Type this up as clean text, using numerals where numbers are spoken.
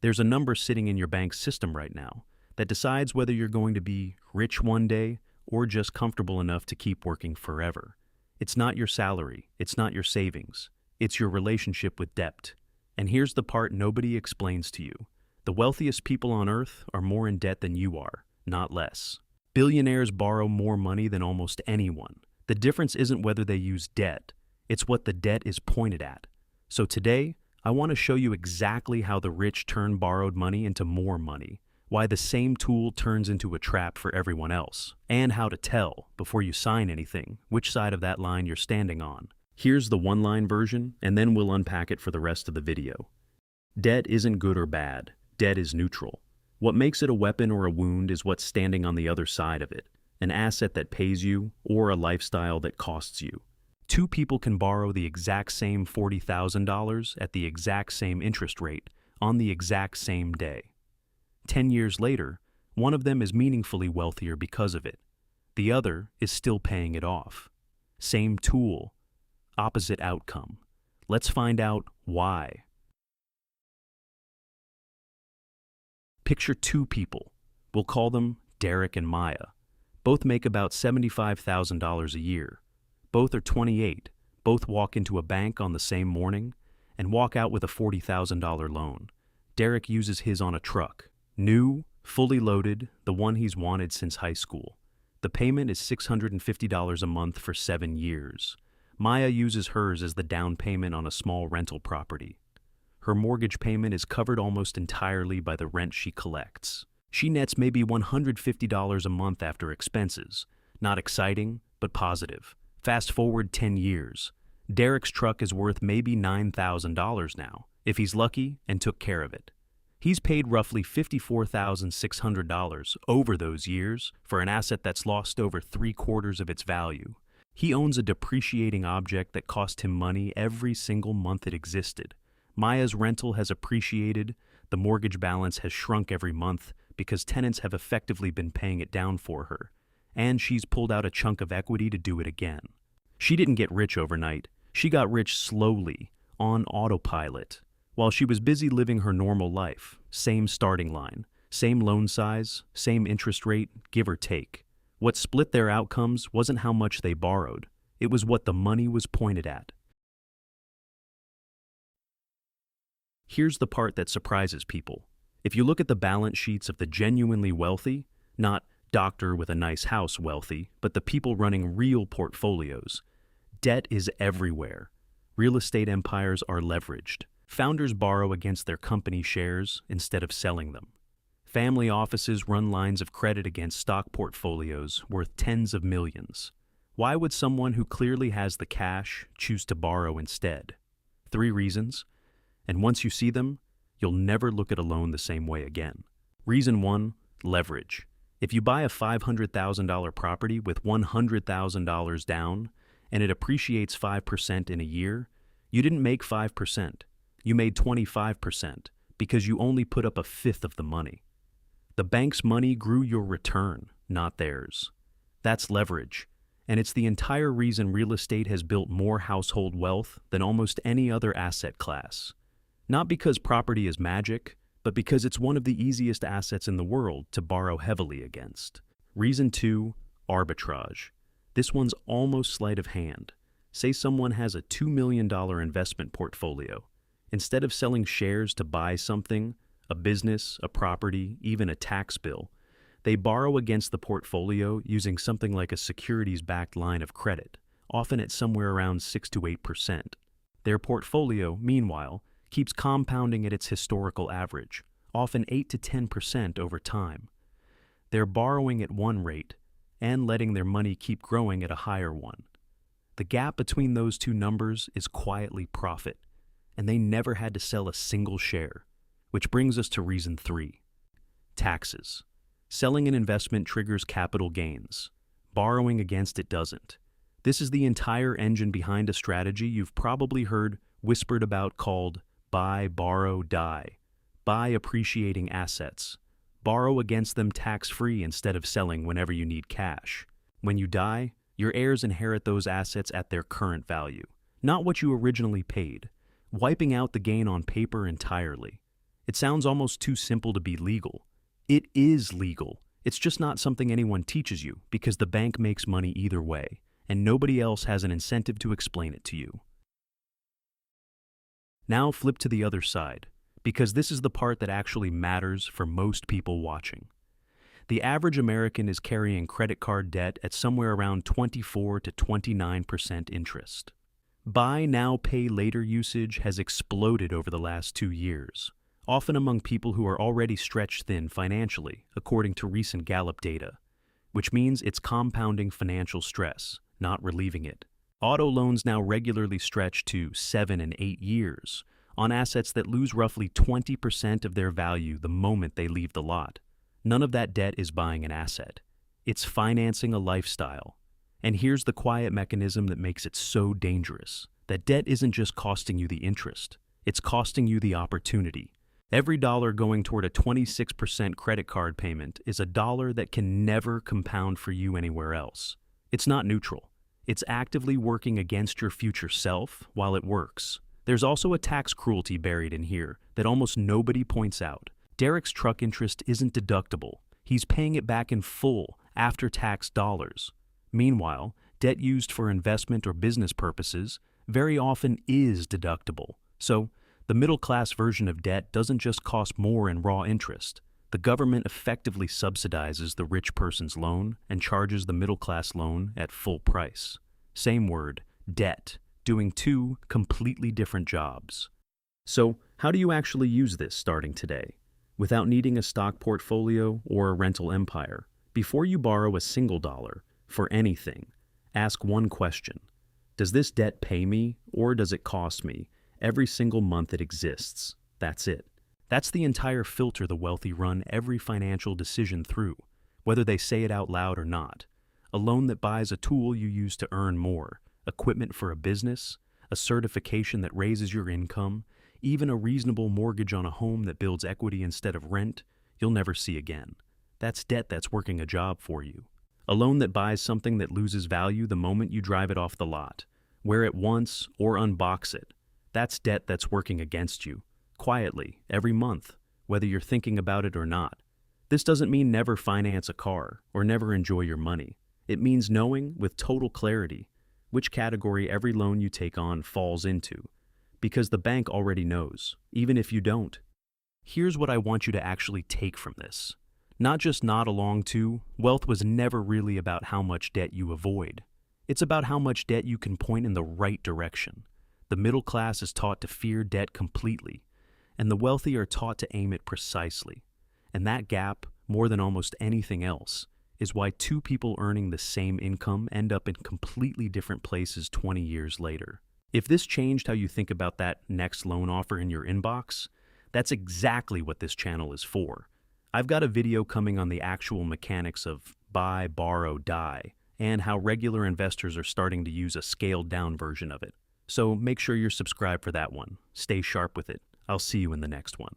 There's a number sitting in your bank's system right now that decides whether you're going to be rich one day or just comfortable enough to keep working forever. It's not your salary, it's not your savings, it's your relationship with debt. And here's the part nobody explains to you. The wealthiest people on earth are more in debt than you are, not less. Billionaires borrow more money than almost anyone. The difference isn't whether they use debt, it's what the debt is pointed at. So today, I want to show you exactly how the rich turn borrowed money into more money, why the same tool turns into a trap for everyone else, and how to tell, before you sign anything, which side of that line you're standing on. Here's the one-line version, and then we'll unpack it for the rest of the video. Debt isn't good or bad. Debt is neutral. What makes it a weapon or a wound is what's standing on the other side of it, an asset that pays you or a lifestyle that costs you. Two people can borrow the exact same $40,000 at the exact same interest rate on the exact same day. 10 years later, one of them is meaningfully wealthier because of it. The other is still paying it off. Same tool, opposite outcome. Let's find out why. Picture two people. We'll call them Derek and Maya. Both make about $75,000 a year. Both are 28. Both walk into a bank on the same morning and walk out with a $40,000 loan. Derek uses his on a truck. New, fully loaded, the one he's wanted since high school. The payment is $650 a month for 7 years. Maya uses hers as the down payment on a small rental property. Her mortgage payment is covered almost entirely by the rent she collects. She nets maybe $150 a month after expenses. Not exciting, but positive. Fast forward 10 years. Derek's truck is worth maybe $9,000 now, if he's lucky and took care of it. He's paid roughly $54,600 over those years for an asset that's lost over 3/4 of its value. He owns a depreciating object that cost him money every single month it existed. Maya's rental has appreciated, the mortgage balance has shrunk every month because tenants have effectively been paying it down for her, and she's pulled out a chunk of equity to do it again. She didn't get rich overnight. She got rich slowly, on autopilot, while she was busy living her normal life. Same starting line, same loan size, same interest rate, give or take. What split their outcomes wasn't how much they borrowed. It was what the money was pointed at. Here's the part that surprises people. If you look at the balance sheets of the genuinely wealthy, not doctor with a nice house wealthy, but the people running real portfolios, debt is everywhere. Real estate empires are leveraged. Founders borrow against their company shares instead of selling them. Family offices run lines of credit against stock portfolios worth tens of millions. Why would someone who clearly has the cash choose to borrow instead? 3 reasons. And once you see them, you'll never look at a loan the same way again. Reason 1, leverage. If you buy a $500,000 property with $100,000 down and it appreciates 5% in a year, you didn't make 5%. You made 25% because you only put up a fifth of the money. The bank's money grew your return, not theirs. That's leverage, and it's the entire reason real estate has built more household wealth than almost any other asset class. Not because property is magic, but because it's one of the easiest assets in the world to borrow heavily against. Reason 2, arbitrage. This one's almost sleight of hand. Say someone has a $2 million investment portfolio. Instead of selling shares to buy something, a business, a property, even a tax bill, they borrow against the portfolio using something like a securities-backed line of credit, often at somewhere around 6 to 8%. Their portfolio, meanwhile, keeps compounding at its historical average, often 8 to 10% over time. They're borrowing at one rate and letting their money keep growing at a higher one. The gap between those two numbers is quietly profit, and they never had to sell a single share. Which brings us to reason 3, taxes. Selling an investment triggers capital gains. Borrowing against it doesn't. This is the entire engine behind a strategy you've probably heard whispered about called buy, borrow, die. Buy appreciating assets. Borrow against them tax-free instead of selling whenever you need cash. When you die, your heirs inherit those assets at their current value, not what you originally paid, wiping out the gain on paper entirely. It sounds almost too simple to be legal. It is legal. It's just not something anyone teaches you because the bank makes money either way, and nobody else has an incentive to explain it to you. Now flip to the other side, because this is the part that actually matters for most people watching. The average American is carrying credit card debt at somewhere around 24 to 29% interest. Buy now, pay later usage has exploded over the last 2 years, often among people who are already stretched thin financially, according to recent Gallup data, which means it's compounding financial stress, not relieving it. Auto loans now regularly stretch to 7 and 8 years on assets that lose roughly 20% of their value the moment they leave the lot. None of that debt is buying an asset. It's financing a lifestyle. And here's the quiet mechanism that makes it so dangerous. That debt isn't just costing you the interest. It's costing you the opportunity. Every dollar going toward a 26% credit card payment is a dollar that can never compound for you anywhere else. It's not neutral. It's actively working against your future self while it works. There's also a tax cruelty buried in here that almost nobody points out. Derek's truck interest isn't deductible. He's paying it back in full after-tax dollars. Meanwhile, debt used for investment or business purposes very often is deductible. So, the middle-class version of debt doesn't just cost more in raw interest. The government effectively subsidizes the rich person's loan and charges the middle-class loan at full price. Same word, debt, doing two completely different jobs. So, how do you actually use this starting today? Without needing a stock portfolio or a rental empire, before you borrow a single dollar for anything, ask one question. Does this debt pay me or does it cost me every single month it exists? That's it. That's the entire filter the wealthy run every financial decision through, whether they say it out loud or not. A loan that buys a tool you use to earn more, equipment for a business, a certification that raises your income, even a reasonable mortgage on a home that builds equity instead of rent, you'll never see again. That's debt that's working a job for you. A loan that buys something that loses value the moment you drive it off the lot, wear it once or unbox it. That's debt that's working against you, quietly, every month, whether you're thinking about it or not. This doesn't mean never finance a car or never enjoy your money. It means knowing with total clarity which category every loan you take on falls into, because the bank already knows, even if you don't. Here's what I want you to actually take from this. Not just nod along to, wealth was never really about how much debt you avoid. It's about how much debt you can point in the right direction. The middle class is taught to fear debt completely, and the wealthy are taught to aim it precisely. And that gap, more than almost anything else, is why two people earning the same income end up in completely different places 20 years later. If this changed how you think about that next loan offer in your inbox, that's exactly what this channel is for. I've got a video coming on the actual mechanics of buy, borrow, die, and how regular investors are starting to use a scaled-down version of it. So make sure you're subscribed for that one. Stay sharp with it. I'll see you in the next one.